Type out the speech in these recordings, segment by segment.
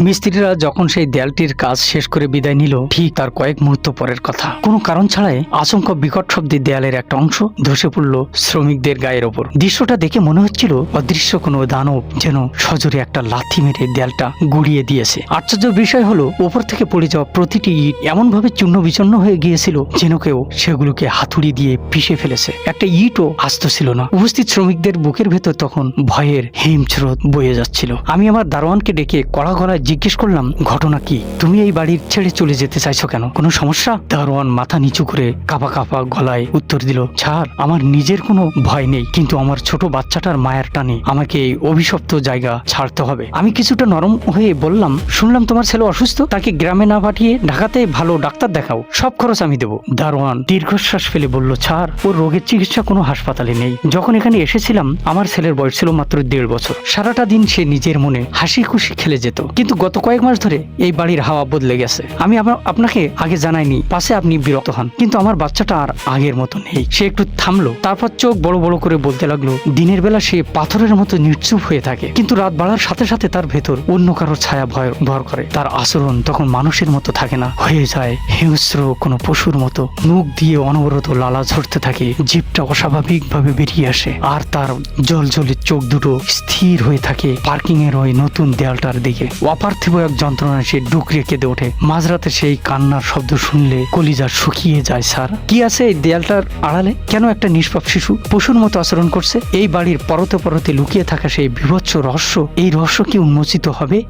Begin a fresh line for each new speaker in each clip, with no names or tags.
মিস্ত্রিরা যখন সেই দেয়ালটির কাজ শেষ করে বিদায় নিল, ঠিক তার কয়েক মুহূর্ত পরের কথা। কোনো কারণ ছাড়াই আচমকা বিকট শব্দে দেয়ালের একটা অংশ ধসে পড়ল শ্রমিকদের গায়ের ওপর। দৃশ্যটা দেখে মনে হচ্ছিল অদৃশ্য কোনো দানব যেন সজোরে একটা লাথি মেরে দেয়ালটা গুড়িয়ে দিয়েছে। আশ্চর্য বিষয় হলো, ওপর থেকে পড়ে যাওয়া প্রতিটি ইট এমন ভাবে চূর্ণ বিচূর্ণ হয়ে গিয়েছিল যেন কেউ সেগুলোকে হাতুড়ি দিয়ে পিষে ফেলেছে। একটা ইটও আস্ত ছিল না। উপস্থিত শ্রমিকদের বুকের ভেতর তখন ভয়ের হিমস্রোত বয়ে যাচ্ছিল। আমি আমার দারোয়ানকে ডেকে কড়া গলায় জিজ্ঞেস করলাম, ঘটনা কি? তুমি এই বাড়ির ছেড়ে চলে যেতে চাইছো কেন? কোনো সমস্যা? দারোয়ান মাথা নিচু করে কাঁপা কাঁপা গলায় উত্তর দিল, স্যার, আমার নিজের কোনো ভয় নেই, কিন্তু আমার ছোট বাচ্চাটার মায়ের টানে আমাকে এই অভিশপ্ত জায়গা ছাড়তে হবে। আমি কিছুটা নরম হয়ে বললাম, শুনলাম তোমার ছেলে অসুস্থ, তাকে গ্রামে না পাঠিয়ে ঢাকাতে ভালো ডাক্তার দেখাও, সব খরচ আমি দেবো। দারোয়ান দীর্ঘশ্বাস ফেলে বলল, স্যার, ওর রোগের চিকিৎসা কোনো হাসপাতালে নেই। যখন এখানে এসেছিলাম আমার ছেলের বয়স ছিল মাত্র 1.5 বছর। সারাটা দিন সে নিজের মনে হাসি খুশি খেলে যেত, কিন্তু গত কয়েক মাস ধরে এই বাড়ির হাওয়া বদলে গেছে। আমি আপনাকে আগে জানাইনি, পাশে আপনি বিরক্ত হন, কিন্তু আমার বাচ্চাটা আর আগের মতো নেই। সে একটু থামলো, তারপর চোখ বড় বড় করে বলতে লাগলো, দিনের বেলা সে পাথরের মতো নিশ্চুপ হয়ে থাকে, কিন্তু রাত বাড়ার সাথে সাথে তার ভেতর অন্য কারোর ছায়া ভর করে। তার আচরণ তখন মানুষের মতো থাকে না, হয়ে যায় হিংস্র কোনো পশুর মতো। মুখ দিয়ে অনবরত লালা ঝরতে থাকে, জিভটা অস্বাভাবিক ভাবে বেরিয়ে আসে, আর তার জলজলে চোখ দুটো স্থির হয়ে থাকে পার্কিং এর ওই নতুন দেয়ালটার দিকে। অপার্থিব এক যন্ত্রণায় সে ডুকরে কেঁদে ওঠে। মাঝরাতে সেই কান্নার শব্দ শুনলে কলিজা শুকিয়ে যায়। স্যার, কি আছে এই দেয়ালটার আড়ালে? কেন একটা নিষ্পাপ শিশু পশুর মতো আচরণ করছে? এই বাড়ির পরতে পরতে লুকিয়ে থাকা সেই বীভৎস রহস্য, এই রহস্য কি উন্মোচিত হবে?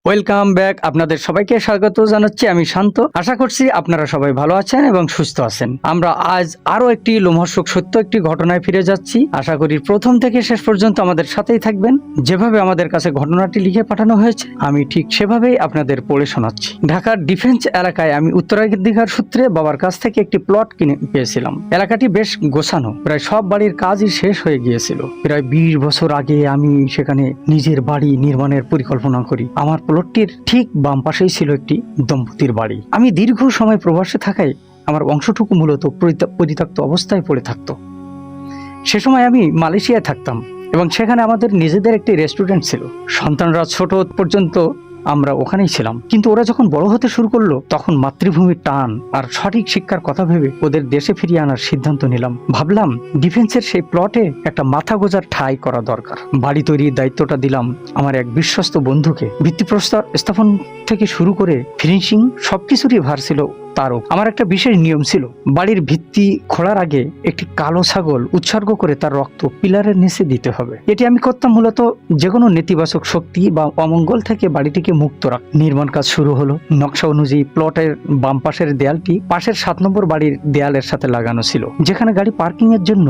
Welcome back. আপনাদের সবাইকে স্বাগত জানাচ্ছি, আমি শান্ত। আশা করছি আপনারা সবাই ভালো আছেন এবং সুস্থ আছেন। আমরা আজ আরো একটি লোমহর্ষক সত্য একটি ঘটনায় ফিরে যাচ্ছি। আশা করি প্রথম থেকে শেষ পর্যন্ত আমাদের সাথেই থাকবেন। যেভাবে আমাদের কাছে ঘটনাটি লিখে পাঠানো হয়েছে আমি ঠিক সেভাবেই আপনাদের পড়ে শোনাচ্ছি। ঢাকার ডিফেন্স এলাকায় আমি উত্তরাধিকার সূত্রে বাবার কাছ থেকে একটি প্লট কিনে পেয়েছিলাম। এলাকাটি বেশ গোছানো, প্রায় সব বাড়ির কাজই শেষ হয়ে গিয়েছিল। প্রায় 20 বছর আগে আমি সেখানে নিজের বাড়ি নির্মাণের পরিকল্পনা করি। আমার প্লটটির ঠিক বাম পাশেই ছিল একটি দম্পতির বাড়ি। আমি দীর্ঘ সময় প্রবাসে থাকায় আমার অংশটুকু মূলত পরিত্যক্ত অবস্থায় পড়ে থাকতো। সে সময় আমি মালয়েশিয়ায় থাকতাম এবং সেখানে আমাদের নিজেদের একটি রেস্টুরেন্ট ছিল। সন্তানরা ছোট পর্যন্ত আমরা ওখানেই ছিলাম, কিন্তু ওরা যখন বড় হতে শুরু করলো তখন মাতৃভূমির টান আর সঠিক শিক্ষার কথা ভেবে ওদের দেশে ফিরিয়ে আনার সিদ্ধান্ত নিলাম। ভাবলাম ডিফেন্সের সেই প্লটে একটা মাথা গোজার ঠাঁই করা দরকার। বাড়ি তৈরির দায়িত্বটা দিলাম আমার এক বিশ্বস্ত বন্ধুকে। ভিত্তিপ্রস্তর স্থাপন থেকে শুরু করে ফিনিশিং সবকিছুরই ভার ছিল তারও। আমার একটা বিশেষ নিয়ম ছিল, বাড়ির ভিত্তি খোঁড়ার আগে একটি কালো ছাগল উৎসর্গ করে তার রক্ত পিলারের নিচে দিতে হবে। এটি আমি করতাম মূলত যে কোনো নেতিবাচক শক্তি বা অমঙ্গল থেকে বাড়িটিকে মুক্ত রাখ। নির্মাণ কাজ শুরু হলো। নকশা অনুযায়ী প্লটের বাম পাশের দেয়ালটি পাশের 7 নম্বর বাড়ির দেয়ালের সাথে লাগানো ছিল, যেখানে গাড়ি পার্কিং এর জন্য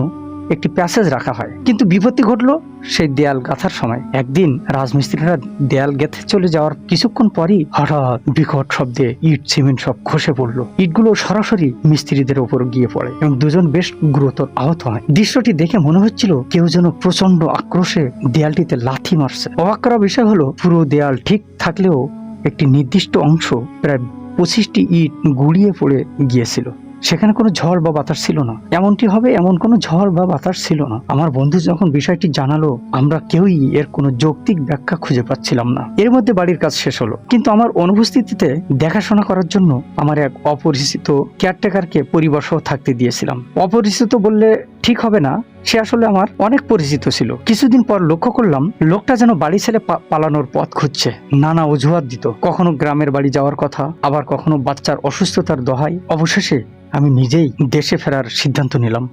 একটি প্যাসেজ রাখা হয়। কিন্তু বিপত্তি ঘটলো সেই দেয়াল গাঁথার সময়। একদিন রাজমিস্ত্রিরা দেয়াল গেঁথে চলে যাওয়ার কিছুক্ষণ পরই হঠাৎ বিকট শব্দে ইট সিমেন্ট সব খসে পড়লো। ইটগুলো সরাসরি মিস্ত্রিদের উপর গিয়ে পড়ে এবং দুজন বেশ গুরুতর আহত হয়। দৃশ্যটি দেখে মনে হচ্ছিল কেউ যেন প্রচন্ড আক্রোশে দেয়ালটিতে লাথি মারছে। অবাক করা বিষয় হলো, পুরো দেয়াল ঠিক থাকলেও একটি নির্দিষ্ট অংশ প্রায় 25টি ইট গুড়িয়ে পড়ে গিয়েছিল। সেখানে কোনো ঝড় বা বাতাস ছিল না। এমনটি হবে এমন কোনো ঝড় বা বাতাস ছিল না। আমার বন্ধু যখন বিষয়টি জানালো, আমরা কেউই এর কোনো যৌক্তিক ব্যাখ্যা খুঁজে পাচ্ছিলাম না। এর মধ্যে বাড়ির কাজ শেষ হলো, কিন্তু আমার অনুপস্থিতিতে দেখাশোনা করার জন্য আমার এক অপরিচিত কেয়ারটেকারকে পরিবারসহ থাকতে দিয়েছিলাম। অপরিচিত বললে ঠিক হবে না, সে আসলে আমার অনেক পরিচিত ছিল। কিছুদিন পর লক্ষ্য করলাম লোকটা যেন বাড়ি ছেড়ে পালানোর পথ খুঁজছে। নানা অজুহাত দিত, কখনো গ্রামের বাড়ি যাওয়ার কথা, আবার কখনো বাচ্চার অসুস্থতার দোহাই। অবশেষে আমি নিজেই দেশে ফেরার সিদ্ধান্ত নিলাম।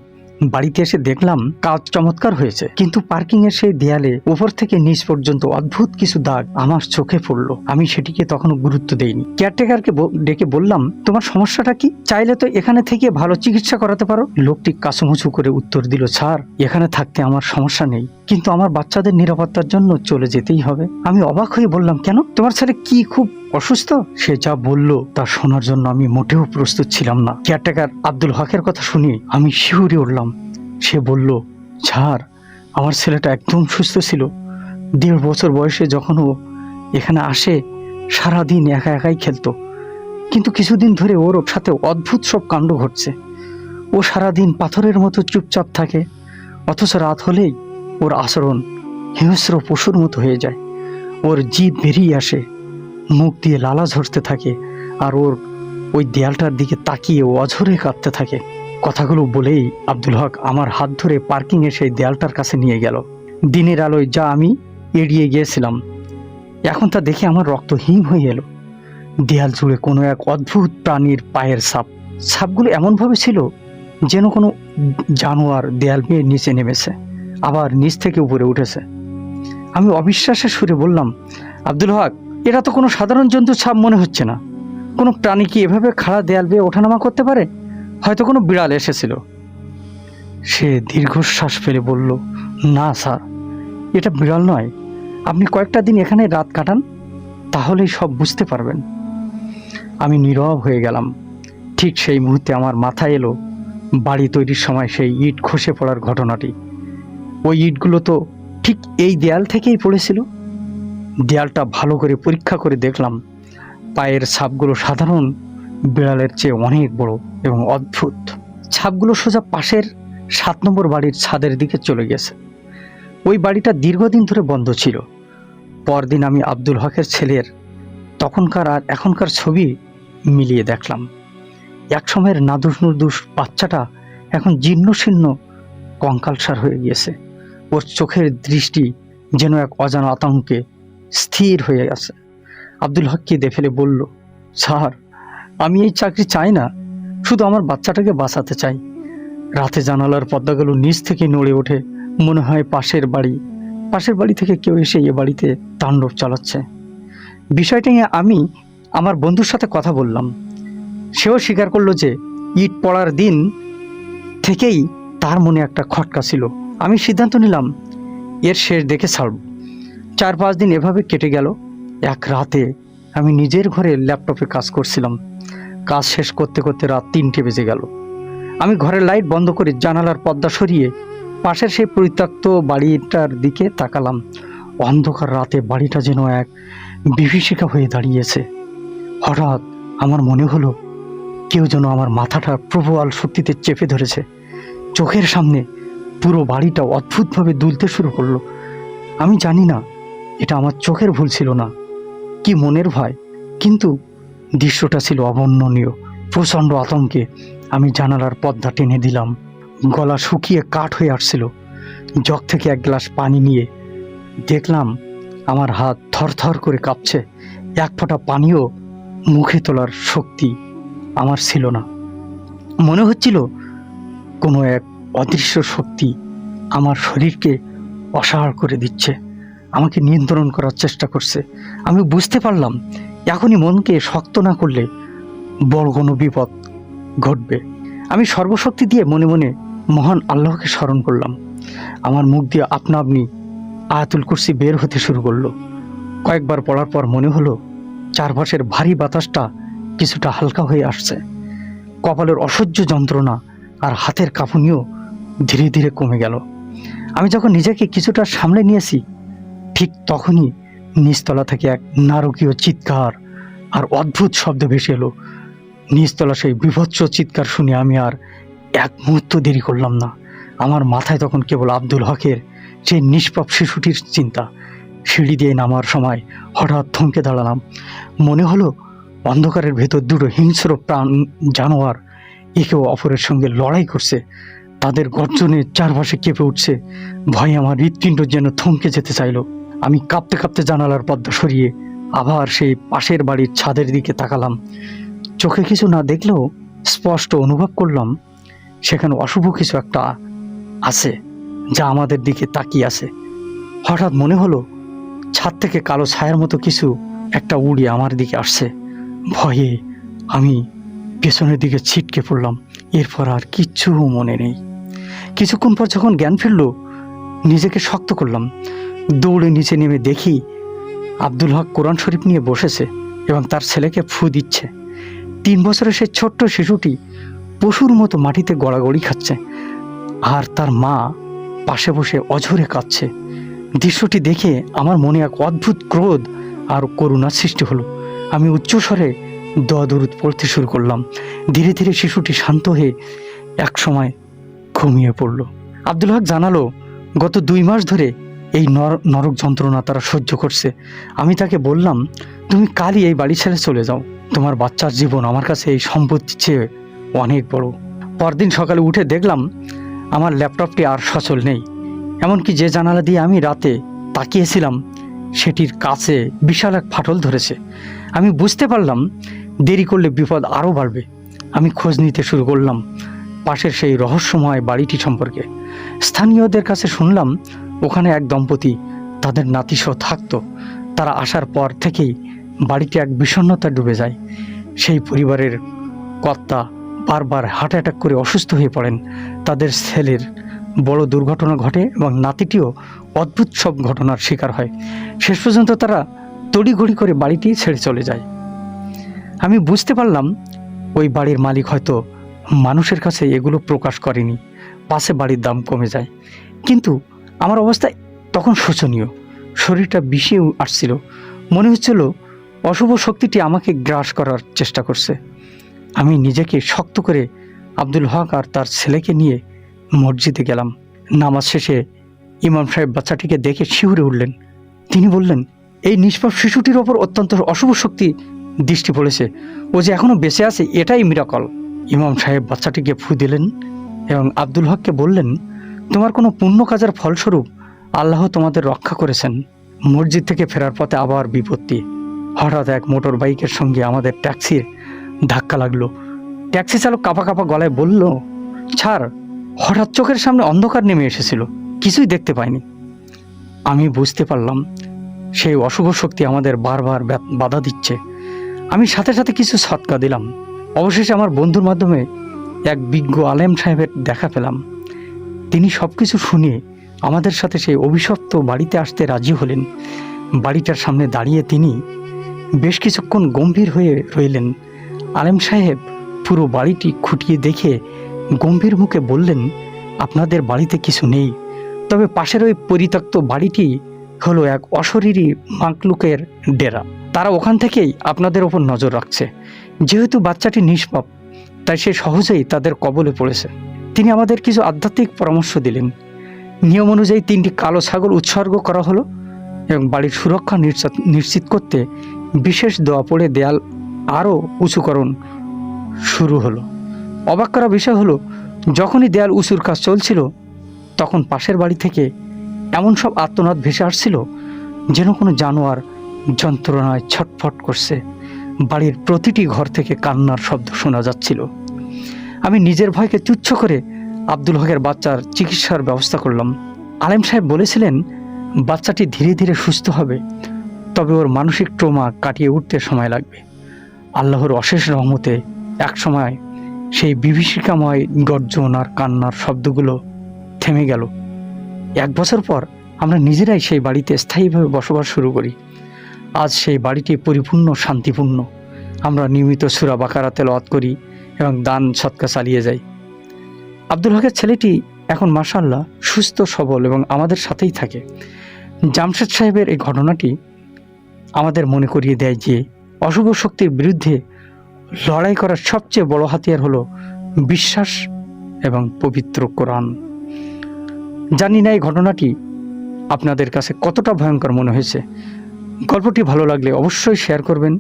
বাড়িতে এসে দেখলাম কাজ চমৎকার হয়েছে, কিন্তু পার্কিং এর সেই দেয়ালে উপর থেকে নিচ পর্যন্ত অদ্ভুত কিছু দাগ আমার চোখে পড়লো। আমি সেটিকে তখনও গুরুত্ব দেইনি। কেয়ারটেকারকে ডেকে বললাম, তোমার সমস্যাটা কি? চাইলে তো এখানে থেকে ভালো চিকিৎসা করাতে পারো। লোকটি কাঁচুমুচু করে উত্তর দিল, স্যার, এখানে থাকতে আমার সমস্যা নেই, কিন্তু আমার বাচ্চাদের নিরাপত্তার জন্য চলে যেতেই হবে। আমি অবাক হয়ে বললাম, কেন? তোমার ছেলে কি খুব অসুস্থ? সে যা বলল তা শোনার জন্য আমি মোটেও প্রস্তুত ছিলাম না। কেয়ারটেকার আব্দুল হকের কথা শুনে আমি শিউরে উঠলাম। সে বলল, স্যার, আমার ছেলেটা একদম সুস্থ ছিল। 1.5 বছর বয়সে যখন ও এখানে আসে সারাদিন একা একাই খেলতো। কিন্তু কিছুদিন ধরে ওর সাথে অদ্ভুত সব কাণ্ড ঘটছে। ও সারাদিন পাথরের মতো চুপচাপ থাকে, অথচ রাত হলেই ওর আচরণ হিংস্র পশুর মতো হয়ে যায়। ওর জিভ বেরিয়ে আসে, মুখ দিয়ে লালা ঝরতে থাকে, আর ওর ওই দেয়ালটার দিকে তাকিয়ে ও অঝরে কাঁদতে থাকে। কথাগুলো বলেই আব্দুল হক আমার হাত ধরে পার্কিংয়ে সেই দেয়ালটার কাছে নিয়ে গেল। দিনের আলোয় যা আমি এড়িয়ে গিয়েছিলাম, এখন তা দেখে আমার রক্ত হিম হয়ে এলো। দেয়াল জুড়ে কোনো এক অদ্ভুত প্রাণীর পায়ের ছাপ। ছাপগুলো এমনভাবে ছিল যেন কোনো জানোয়ার দেয়াল বেয়ে নিচে নেমেছে, আবার নিচ থেকে উপরে উঠেছে। আমি অবিশ্বাসের সুরে বললাম, আব্দুল হক, এটা তো কোনো সাধারণ জন্তুর ছাপ মনে হচ্ছে না। কোনো প্রাণী কি এভাবে খাড়া দেয়াল বেয়ে ওঠানামা করতে পারে? হয়তো কোনো বিড়াল এসেছিল। সে দীর্ঘশ্বাস ফেলে বলল, না স্যার, এটা বিড়াল নয়। আপনি কয়েকটা দিন এখানে রাত কাটান, তাহলেই সব বুঝতে পারবেন। আমি নীরব হয়ে গেলাম। ঠিক সেই মুহূর্তে আমার মাথায় এলো বাড়ি তৈরির সময় সেই ইট খসে পড়ার ঘটনাটি। ওই ইটগুলো তো ঠিক এই দেয়াল থেকেই পড়েছিল। দেয়ালটা ভালো করে পরীক্ষা করে দেখলাম, পায়ের ছাপগুলো সাধারণ বিড়ালের চেয়ে অনেক বড় এবং অদ্ভুত। ছাপগুলো সোজা পাশের 7 নম্বর বাড়ির ছাদের দিকে চলে গেছে। ওই বাড়িটা দীর্ঘদিন ধরে বন্ধ ছিল। পরদিন আমি আব্দুল হকের ছেলের তখনকার আর এখনকার ছবি মিলিয়ে দেখলাম। এক সময়ের নাদুস নুদুস বাচ্চাটা এখন জীর্ণশীর্ণ কঙ্কালসার হয়ে গিয়েছে। ওর চোখের দৃষ্টি যেন এক অজানা আতঙ্কে স্থির হয়ে গেছে। আব্দুল হক কেঁদে ফেলে বলল, স্যার, আমি এই চাকরি চাই না, শুধু আমার বাচ্চাটাকে বাঁচাতে চাই। রাতে জানালার পর্দাগুলো নিচ থেকে নড়ে ওঠে, মনে হয় পাশের বাড়ি থেকে কেউ এসে এ বাড়িতে তাণ্ডব চালাচ্ছে। বিষয়টা নিয়ে আমি আমার বন্ধুর সাথে কথা বললাম। সেও স্বীকার করলো যে ইট পড়ার দিন থেকেই তার মনে একটা খটকা ছিল। আমি সিদ্ধান্ত নিলাম এর শেষ দেখে ছাড়ব। 4-5 দিন এভাবে কেটে গেল। এক রাতে আমি নিজের ঘরে ল্যাপটপে কাজ করছিলাম। কাজ শেষ করতে করতে রাত 3টে বেজে গেল। আমি ঘরের লাইট বন্ধ করে জানালার পর্দা সরিয়ে পাশের সেই পরিত্যক্ত বাড়িটার দিকে তাকালাম। অন্ধকার রাতে বাড়িটা যেন এক বিভীষিকা হয়ে দাঁড়িয়েছে। হঠাৎ আমার মনে হলো কেউ যেন আমার মাথাটা প্রবল শক্তিতে চেপে ধরেছে। চোখের সামনে পুরো বাড়িটা অদ্ভুতভাবে দুলতে শুরু করলো। আমি জানি না এটা আমার চোখের ভুল ছিল না কি মনের ভয়, কিন্তু দৃশ্যটা ছিল অবর্ণনীয়। প্রচণ্ড আতঙ্কে আমি জানালার পর্দা টেনে দিলাম। গলা শুকিয়ে কাঠ হয়ে আসছিল। জগ থেকে এক গ্লাস পানি নিয়ে দেখলাম আমার হাত থরথর করে কাঁপছে। এক ফোঁটা পানিও মুখে তোলার শক্তি আমার ছিল না। মনে হচ্ছিল কোনো এক অদৃশ্য শক্তি আমার শরীরকে অসাড় করে দিচ্ছে, আমাকে নিয়ন্ত্রণ করার চেষ্টা করছে। আমি বুঝতে পারলাম এখনই মনকে শক্ত না করলে বড় কোনো বিপদ ঘটবে। আমি সর্বশক্তি দিয়ে মনে মনে মহান আল্লাহকে স্মরণ করলাম। আমার মুখ দিয়ে আপনা আপনি আয়াতুল কুরসি বের হতে শুরু করলো। কয়েকবার পড়ার পর মনে হলো চারপাশের ভারী বাতাসটা কিছুটা হালকা হয়ে আসছে। কপালের অসহ্য যন্ত্রণা আর হাতের কাঁপুনিও ধীরে ধীরে কমে গেল। আমি যখন নিজেকে কিছুটা সামলে নিয়েছি, ঠিক তখনই নিচতলা থেকে এক নারকীয় চিৎকার আর অদ্ভুত শব্দ ভেসে এলো। নিচতলা সেই বীভৎস চিৎকার শুনে আমি আর এক মুহূর্ত দেরি করলাম না। আমার মাথায় তখন কেবল আব্দুল হকের সেই নিষ্পাপ শিশুটির চিন্তা। সিঁড়ি দিয়ে নামার সময় হঠাৎ থমকে দাঁড়ালাম। মনে হলো অন্ধকারের ভেতর দুটো হিংস্র প্রাণ জানোয়ার একে অপরের সঙ্গে লড়াই করছে। তাদের গর্জনে চারপাশে কেঁপে উঠছে। ভয়ে আমার হৃৎপিণ্ড যেন থমকে যেতে চাইল। আমি কাঁপতে কাঁপতে জানালার পর্দা সরিয়ে আবার সেই পাশের বাড়ির ছাদের দিকে তাকালাম। চোখে কিছু না দেখলেও স্পষ্ট অনুভব করলাম সেখানে অশুভ কিছু একটা আছে যা আমাদের দিকে তাকিয়ে আছে। হঠাৎ মনে হলো ছাদ থেকে কালো ছায়ার মতো কিছু একটা উড়ে আমার দিকে আসছে। ভয়ে আমি পেছনের দিকে ছিটকে পড়লাম। এরপর আর কিচ্ছু মনে নেই। কিছুক্ষণ পর যখন জ্ঞান ফিরল, নিজেকে শক্ত করলাম। দৌড়ে নিচে নেমে দেখি আব্দুল হক কোরআন শরীফ নিয়ে বসেছে এবং তার ছেলেকে ফু দিচ্ছে। 3 বছরের সেই ছোট্ট শিশুটি পশুর মতো মাটিতে গড়াগড়ি খাচ্ছে, আর তার মা পাশে বসে অঝরে কাঁদছে। দৃশ্যটি দেখে আমার মনে এক অদ্ভুত ক্রোধ আর করুণার সৃষ্টি হলো। আমি উচ্চস্বরে দোয়া দরুদ পড়তে শুরু করলাম। ধীরে ধীরে শিশুটি শান্ত হয়ে একসময় ঘুমিয়ে পড়ল। আব্দুল হক জানালো, গত 2 মাস ধরে এই নরক যন্ত্রণা তারা সহ্য করছে। আমি তাকে বললাম, তুমি কালই এই বাড়ি ছেড়ে চলে যাও, তোমার বাচ্চার জীবন আমার কাছে এই সম্পত্তির চেয়ে অনেক বড়। পরদিন সকালে উঠে দেখলাম আমার ল্যাপটপটি আর সচল নেই। এমনকি যে জানালা দিয়ে আমি রাতে তাকিয়েছিলাম সেটির কাছে বিশাল এক ফাটল ধরেছে। আমি বুঝতে পারলাম দেরি করলে বিপদ আরও বাড়বে। আমি খোঁজ নিতে শুরু করলাম পাশের সেই রহস্যময় বাড়িটি সম্পর্কে। স্থানীয়দের কাছে শুনলাম ওখানে এক দম্পতি তাদের নাতিসহ থাকতো। তারা আসার পর থেকেই বাড়িটি এক বিষণ্ণতা ডুবে যায়। সেই পরিবারের কর্তা বারবার হার্ট অ্যাটাক করে অসুস্থ হয়ে পড়েন। তাদের ছেলের বড় দুর্ঘটনা ঘটে এবং নাতিটিও অদ্ভুত সব ঘটনার শিকার হয়। শেষ পর্যন্ত তারা তড়িঘড়ি করে বাড়িটি ছেড়ে চলে যায়। আমি বুঝতে পারলাম ওই বাড়ির মালিক হয়তো মানুষের কাছে এগুলো প্রকাশ করেনি, পাশে বাড়ির দাম কমে যায়। কিন্তু আমার অবস্থা তখন শোচনীয়। শরীরটা বিষিয়ে আসছিল। মনে হচ্ছিল অশুভ শক্তিটি আমাকে গ্রাস করার চেষ্টা করছে। আমি নিজেকে শক্ত করে আব্দুল হক আর তার ছেলেকে নিয়ে মসজিদে গেলাম। নামাজ শেষে ইমাম সাহেব বাচ্চাটিকে দেখে শিউরে উঠলেন। তিনি বললেন, এই নিষ্পাপ শিশুটির ওপর অত্যন্ত অশুভ শক্তি দৃষ্টি পড়েছে। ও যে এখনো বেঁচে আছে এটাই মিরাকল। ইমাম সাহেব বাচ্চাটিকে ফু দিলেন এবং আব্দুল হককে বললেন, তোমার কোনো পুণ্য কাজের ফলস্বরূপ আল্লাহ তোমাদের রক্ষা করেছেন। মসজিদ থেকে ফেরার পথে আবার বিপত্তি। হঠাৎ এক মোটর বাইকের সঙ্গে আমাদের ট্যাক্সির ধাক্কা লাগলো। ট্যাক্সি চালক কাঁপা কাঁপা গলায় বলল, ছাড়। হঠাৎ চোখের সামনে অন্ধকার নেমে এসেছিল, কিছুই দেখতে পাইনি। আমি বুঝতে পারলাম সেই অশুভ শক্তি আমাদের বারবার বাধা দিচ্ছে। আমি সাথে সাথে কিছু সৎকা দিলাম। অবশেষে আমার বন্ধুর মাধ্যমে এক বিজ্ঞ আলেম সাহেবের দেখা পেলাম। তিনি সব কিছু শুনে আমাদের সাথে সেই অভিশপ্ত বাড়িতে আসতে রাজি হলেন। বাড়িটার সামনে দাঁড়িয়ে তিনি বেশ কিছুক্ষণ গম্ভীর হয়ে রইলেন। আলেম সাহেব পুরো বাড়িটি খুঁটিয়ে দেখে গম্ভীর মুখে বললেন, আপনাদের বাড়িতে কিছু নেই, তবে পাশের ওই পরিত্যক্ত বাড়িটি হলো এক অশরীরী মাকলুকের ডেরা। তারা ওখান থেকেই আপনাদের ওপর নজর রাখছে। যেহেতু বাচ্চাটি নিষ্পাপ, তাই সে সহজেই তাদের কবলে পড়েছে। তিনি আমাদের কিছু আধ্যাত্মিক পরামর্শ দিলেন। নিয়ম অনুযায়ী 3টি কালো ছাগল উৎসর্গ করা হলো এবং বাড়ির সুরক্ষা নিশ্চিত করতে বিশেষ দোয়া পড়ে দেয়াল আরও উঁচুকরণ শুরু হলো। অবাক করা বিষয় হলো, যখনই দেয়াল উঁচুর কাজ চলছিল তখন পাশের বাড়ি থেকে এমন সব আর্তনাদ ভেসে আসছিল যেন কোনো জানোয়ার যন্ত্রণায় ছটফট করছে। বাড়ির প্রতিটি ঘর থেকে কান্নার শব্দ শোনা যাচ্ছিল। আমি নিজের ভয়কে তুচ্ছ করে আব্দুল হকের বাচ্চার চিকিৎসার ব্যবস্থা করলাম। আলেম সাহেব বলেছিলেন, বাচ্চাটি ধীরে ধীরে সুস্থ হবে, তবে ওর মানসিক ট্রমা কাটিয়ে উঠতে সময় লাগবে। আল্লাহর অশেষ রহমতে একসময় সেই বিভীষিকাময় গর্জন আর কান্নার শব্দগুলো থেমে গেল। 1 বছর পর আমরা নিজেরাই সেই বাড়িতে স্থায়ীভাবে বসবাস শুরু করি। আজ সেই বাড়িটি পরিপূর্ণ শান্তিপূর্ণ। আমরা নিয়মিত সূরা বাকারা তেলাওয়াত করি এবং দান সৎকা চালিয়ে যাই। আব্দুল হকের ছেলেটি এখন মাশাআল্লাহ সুস্থ সবল এবং আমাদের সাথেই থাকে। জামশেদ সাহেবের এই ঘটনাটি আমাদের মনে করিয়ে দেয় যে অশুভ শক্তির বিরুদ্ধে লড়াই করার সবচেয়ে বড় হাতিয়ার হলো বিশ্বাস এবং পবিত্র কোরআন। জানি না এই ঘটনাটি আপনাদের কাছে কতটা ভয়ঙ্কর মনে হয়েছে। গল্পটি ভালো লাগলে অবশ্যই শেয়ার করবেন।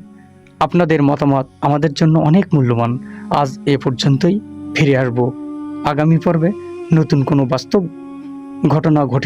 আপনাদের মতামত আমাদের জন্য অনেক মূল্যবান। আজ এ পর্যন্তই। ফিরে আসব আগামী পর্বে নতুন কোনো বাস্তব ঘটনা ঘটে